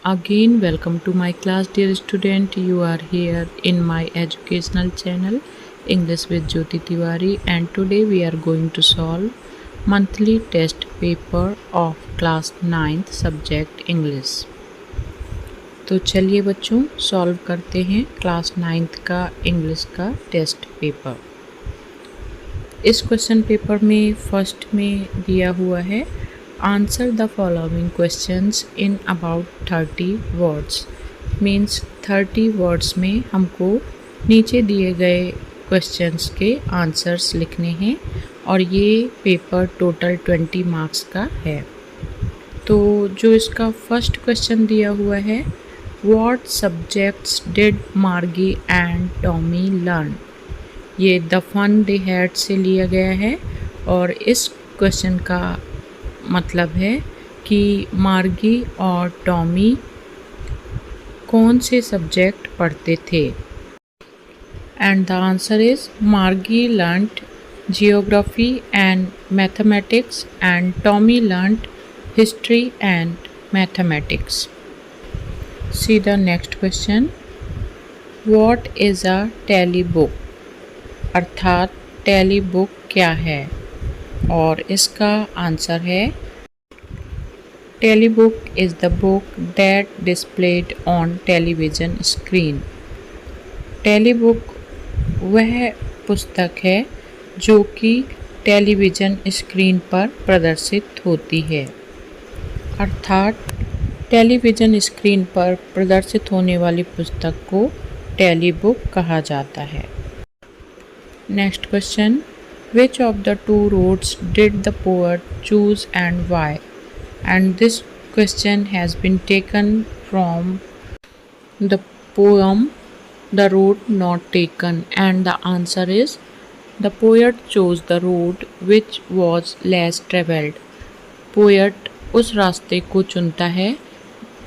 Again, welcome to my class, dear student. You are here in my educational channel English with Jyoti Tiwari, and today we are going to solve monthly test paper of class 9th subject English. तो चलिए बच्चों solve करते हैं class 9th का English का test paper. इस question paper में first में दिया हुआ है answer the following questions in about 30 words. Means 30 words में हमको नीचे दिए गए क्वेश्चंस के आंसर्स लिखने हैं और ये पेपर टोटल 20 मार्क्स का है। तो जो इसका फर्स्ट क्वेश्चन दिया हुआ है, व्हाट सब्जेक्ट्स डिड मार्गी एंड टॉमी लर्न। ये द फन दे हैड से लिया गया है और इस क्वेश्चन का मतलब है कि मार्गी और टॉमी कौन से सब्जेक्ट पढ़ते थे। And the answer is Margie learned geography and mathematics and Tommy learned history and mathematics. See the next question, what is a tele book. अर्थात टेली बुक क्या है, और इसका आंसर है tele book is the book that displayed on television screen. Tele book वह पुस्तक है जो कि टेलीविज़न स्क्रीन पर प्रदर्शित होती है। अर्थात टेलीविज़न स्क्रीन पर प्रदर्शित होने वाली पुस्तक को टेली बुक कहा जाता है। Next question, which of the two roads did the poet choose and why? And this question has been taken from the poem The Road Not Taken, and the answer is the poet chose the road which was less travelled. Poet उस रास्ते को चुनता है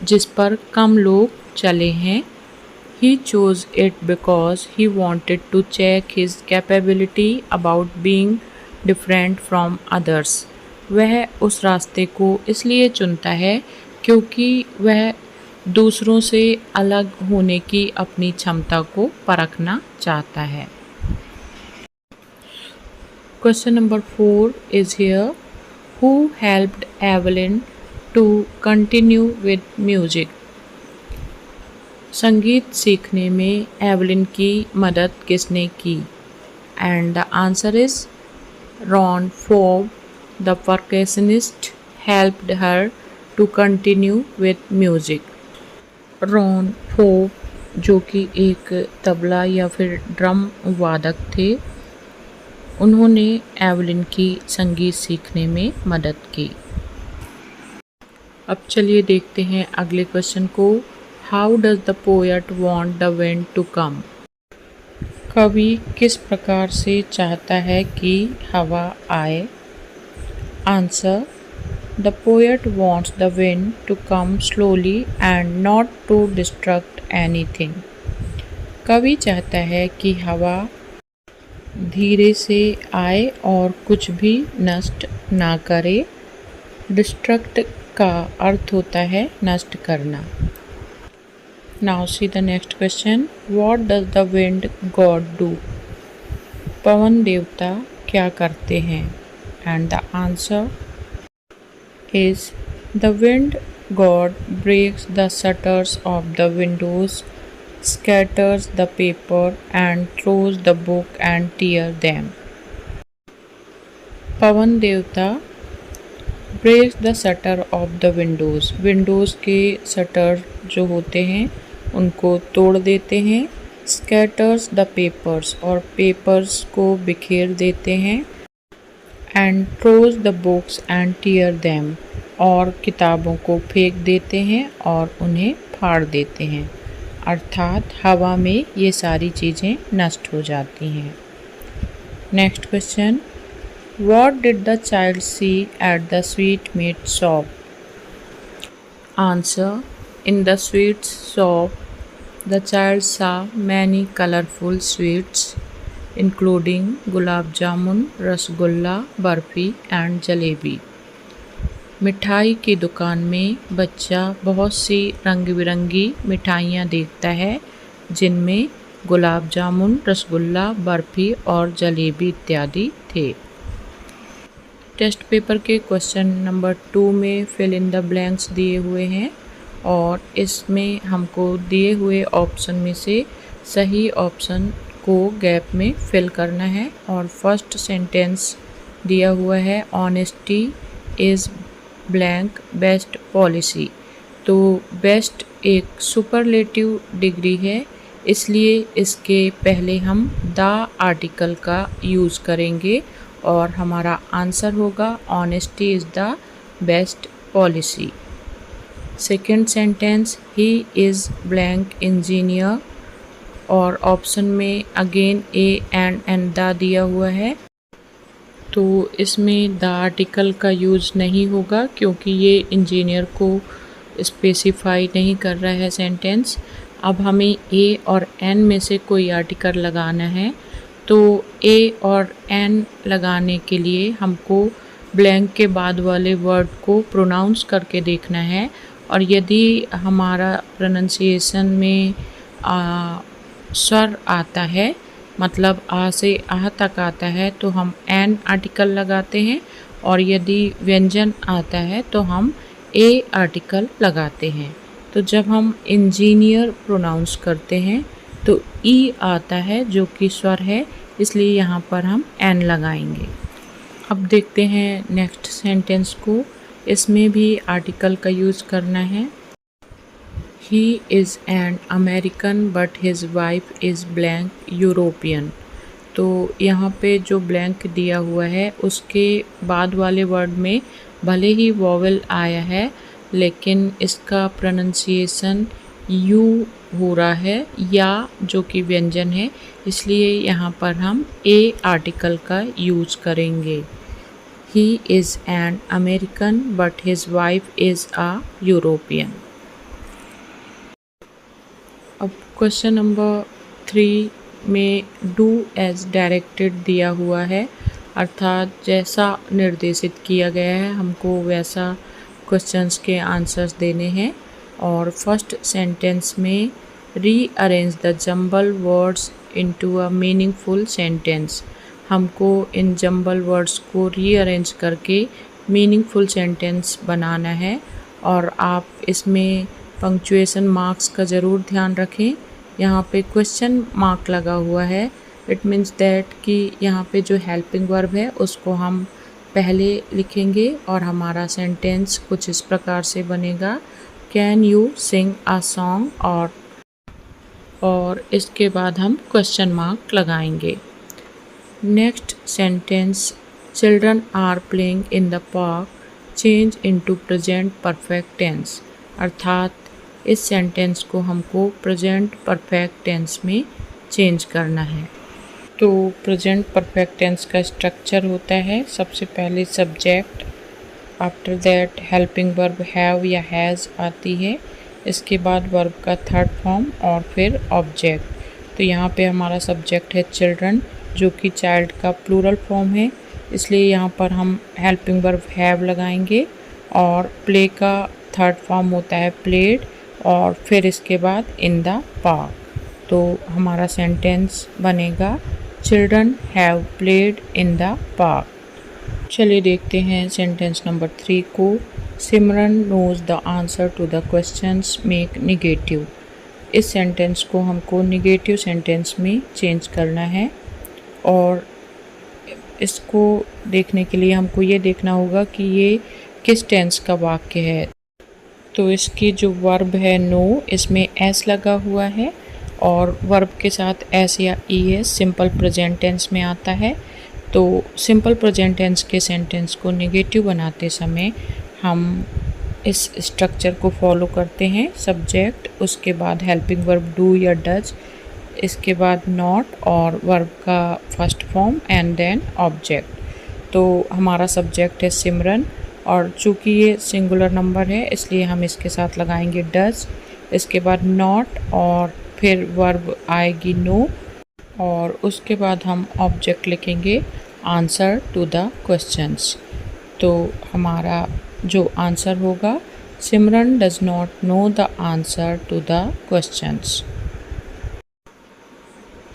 जिस पर कम लोग चले हैं। He chose it because he wanted to check his capability about being different from others. वह उस रास्ते को इसलिए चुनता है क्योंकि वह दूसरों से अलग होने की अपनी क्षमता को परखना चाहता है। Question number 4 is here. Who helped Evelyn to continue with music? संगीत सीखने में एवलिन की मदद किसने की? And the answer is Ron Forb the percussionist helped her to continue with music. Ron Forb जो कि एक तबला या फिर ड्रम वादक थे, उन्होंने एवलिन की संगीत सीखने में मदद की। अब चलिए देखते हैं अगले क्वेश्चन को। How does the poet want the wind to come? कवि किस प्रकार से चाहता है कि हवा आए? Answer, the poet wants the wind to come slowly and not to destruct anything. कवि चाहता है कि हवा धीरे से आए और कुछ भी नष्ट ना करे। डिस्ट्रक्ट का अर्थ होता है नष्ट करना। Now see the next question. What does the wind god do? पवन देवता क्या करते हैं? And the answer is the wind god breaks the shutters of the windows, scatters the paper and throws the book and tear them. पवन देवता breaks the shutter of the windows. Windows के shutter जो होते हैं उनको तोड़ देते हैं। Scatters the papers और पेपर्स को बिखेर देते हैं। And throws the books and tear them और किताबों को फेंक देते हैं और उन्हें फाड़ देते हैं। अर्थात हवा में ये सारी चीज़ें नष्ट हो जाती हैं। Next question, what did the child see at the sweetmeat shop? Answer, in the sweets shop, the child saw many colorful sweets, including gulab jamun, rasgulla, barfi, and jalebi. मिठाई की दुकान में बच्चा बहुत सी रंग बिरंगी मिठाइयाँ देखता है, जिनमें गुलाब जामुन, रसगुल्ला, बर्फ़ी और जलेबी इत्यादि थे। टेस्ट पेपर के क्वेश्चन नंबर 2 में फिल इन द ब्लैंक्स दिए हुए हैं और इसमें हमको दिए हुए ऑप्शन में से सही ऑप्शन को गैप में फिल करना है। और फर्स्ट सेंटेंस दिया हुआ है, honesty is blank best policy. तो बेस्ट एक सुपरलेटिव डिग्री है, इसलिए इसके पहले हम द आर्टिकल का यूज़ करेंगे और हमारा आंसर होगा honesty is the best policy. Second sentence, he is blank engineer और ऑप्शन में अगेन ए एंड द दिया हुआ है, तो इसमें द आर्टिकल का यूज़ नहीं होगा क्योंकि ये इंजीनियर को स्पेसिफाई नहीं कर रहा है सेंटेंस। अब हमें ए और एन में से कोई आर्टिकल लगाना है, तो ए और एन लगाने के लिए हमको ब्लैंक के बाद वाले वर्ड को प्रोनाउंस करके देखना है और यदि हमारा प्रोनंसिएशन में स्वर आता है, मतलब आ से आह तक आता है, तो हम एन आर्टिकल लगाते हैं और यदि व्यंजन आता है तो हम ए आर्टिकल लगाते हैं। तो जब हम इंजीनियर प्रोनाउंस करते हैं तो ई आता है जो कि स्वर है, इसलिए यहाँ पर हम एन लगाएंगे। अब देखते हैं नेक्स्ट सेंटेंस को, इसमें भी आर्टिकल का यूज़ करना है। He is an American but his wife is blank European। तो यहाँ पे जो ब्लैंक दिया हुआ है उसके बाद वाले वर्ड में भले ही वॉवेल आया है, लेकिन इसका प्रोनंसिएशन यू हो रहा है, या जो कि व्यंजन है, इसलिए यहाँ पर हम ए आर्टिकल का यूज़ करेंगे। He is an American but his wife is a European। अब क्वेश्चन नंबर 3 में डू एज डायरेक्टेड दिया हुआ है, अर्थात जैसा निर्देशित किया गया है हमको वैसा क्वेश्चंस के आंसर्स देने हैं। और फर्स्ट सेंटेंस में rearrange the jumble words into a meaningful sentence, हमको इन जंबल वर्ड्स को रीअरेंज करके मीनिंगफुल सेंटेंस बनाना है। और आप इसमें पंक्चुएशन मार्क्स का ज़रूर ध्यान रखें। यहाँ पे क्वेश्चन मार्क लगा हुआ है, इट मीन्स दैट कि यहाँ पे जो हेल्पिंग वर्ब है उसको हम पहले लिखेंगे और हमारा सेंटेंस कुछ इस प्रकार से बनेगा, can you sing a song, और इसके बाद हम क्वेश्चन मार्क लगाएंगे। Next sentence, children are playing in the park, change into present perfect tense, अर्थात इस सेंटेंस को हमको प्रेजेंट परफेक्ट टेंस में चेंज करना है। तो प्रेजेंट परफेक्ट टेंस का स्ट्रक्चर होता है, सबसे पहले subject, after that helping verb have या हैज़ आती है, इसके बाद वर्ब का थर्ड फॉर्म और फिर ऑब्जेक्ट। तो यहाँ पे हमारा सब्जेक्ट है चिल्ड्रन, जो कि चाइल्ड का प्लूरल फॉर्म है, इसलिए यहाँ पर हम हेल्पिंग वर्ब हैव लगाएंगे। और प्ले का थर्ड फॉर्म होता है प्लेड, और फिर इसके बाद इन द पार्क। तो हमारा सेंटेंस बनेगा children have played in the park. चलिए देखते हैं सेंटेंस नंबर 3 को, Simran knows the answer to the questions make negative. इस सेंटेंस को हमको निगेटिव सेंटेंस में चेंज करना है और इसको देखने के लिए हमको ये देखना होगा कि ये किस टेंस का वाक्य है। तो इसकी जो वर्ब है नो, इसमें एस लगा हुआ है और वर्ब के साथ एस या E S simple present tense में आता है। तो सिंपल प्रेजेंट टेंस के सेंटेंस को नेगेटिव बनाते समय हम इस स्ट्रक्चर को फॉलो करते हैं, सब्जेक्ट, उसके बाद हेल्पिंग वर्ब डू या डज, इसके बाद नॉट और वर्ब का first form and then object. तो हमारा सब्जेक्ट है सिमरन और चूँकि ये सिंगुलर नंबर है इसलिए हम इसके साथ लगाएंगे डज, इसके बाद नॉट और फिर वर्ब आएगी नो और उसके बाद हम ऑब्जेक्ट लिखेंगे आंसर टू द क्वेश्चंस। तो हमारा जो आंसर होगा। Simran does not know the answer to the questions.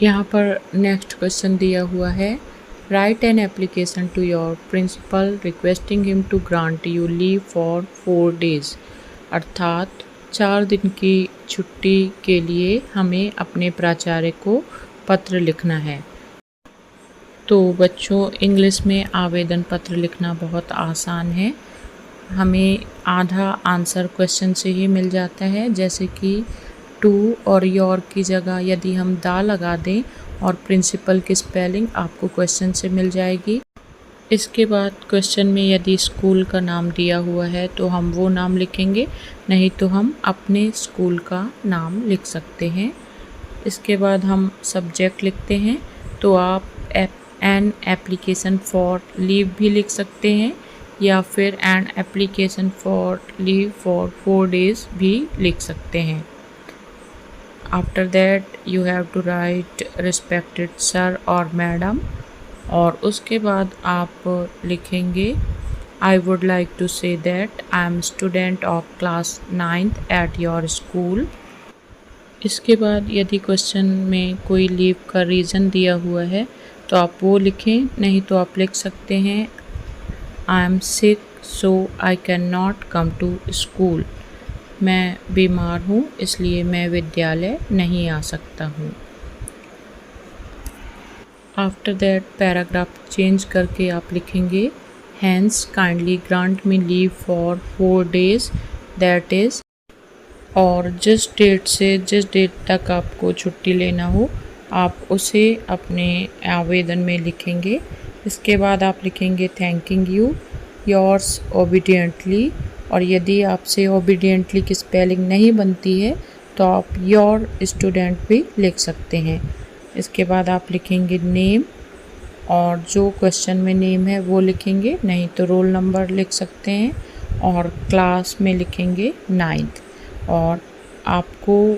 यहाँ पर नेक्स्ट क्वेश्चन दिया हुआ है, write an application to your principal requesting him to grant you leave for 4 days। अर्थात 4 दिन की छुट्टी के लिए हमें अपने प्राचार्य को पत्र लिखना है। तो बच्चों, इंग्लिश में आवेदन पत्र लिखना बहुत आसान है। हमें आधा आंसर क्वेश्चन से ही मिल जाता है, जैसे कि टू और योर की जगह यदि हम दा लगा दें और प्रिंसिपल की स्पेलिंग आपको क्वेश्चन से मिल जाएगी। इसके बाद क्वेश्चन में यदि स्कूल का नाम दिया हुआ है तो हम वो नाम लिखेंगे, नहीं तो हम अपने स्कूल का नाम लिख सकते हैं। इसके बाद हम सब्जेक्ट लिखते हैं, तो आप एन एप्लीकेशन फॉर लीव भी लिख सकते हैं या फिर an application for leave for 4 days भी लिख सकते हैं। After that you have to write respected sir और मैडम, और उसके बाद आप लिखेंगे I would like to say that I am student of class 9th at your school. इसके बाद यदि क्वेश्चन में कोई लीव का रीज़न दिया हुआ है तो आप वो लिखें, नहीं तो आप लिख सकते हैं I am sick so I can not come to school. मैं बीमार हूँ इसलिए मैं विद्यालय नहीं आ सकता हूँ। आफ्टर दैट पैराग्राफ चेंज करके आप लिखेंगे hence kindly grant me leave for 4 days that is, और जिस डेट से जिस डेट तक आपको छुट्टी लेना हो आप उसे अपने आवेदन में लिखेंगे। इसके बाद आप लिखेंगे थैंकिंग यू योर्स ओबीडियंटली, और यदि आपसे ओबीडियंटली की स्पेलिंग नहीं बनती है तो आप योर स्टूडेंट भी लिख सकते हैं। इसके बाद आप लिखेंगे नेम, और जो क्वेश्चन में नेम है वो लिखेंगे, नहीं तो रोल नंबर लिख सकते हैं, और क्लास में लिखेंगे 9th। और आपको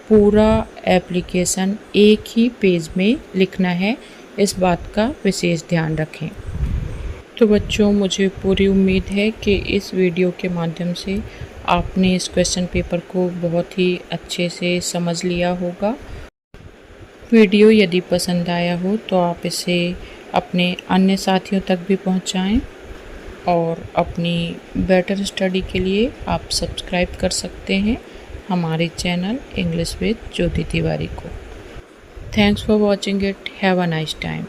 पूरा एप्लीकेशन एक ही पेज में लिखना है, इस बात का विशेष ध्यान रखें। तो बच्चों, मुझे पूरी उम्मीद है कि इस वीडियो के माध्यम से आपने इस क्वेश्चन पेपर को बहुत ही अच्छे से समझ लिया होगा। वीडियो यदि पसंद आया हो तो आप इसे अपने अन्य साथियों तक भी पहुंचाएं, और अपनी बेटर स्टडी के लिए आप सब्सक्राइब कर सकते हैं हमारे चैनल इंग्लिश विद ज्योति तिवारी को। Thanks for watching it. Have a nice time.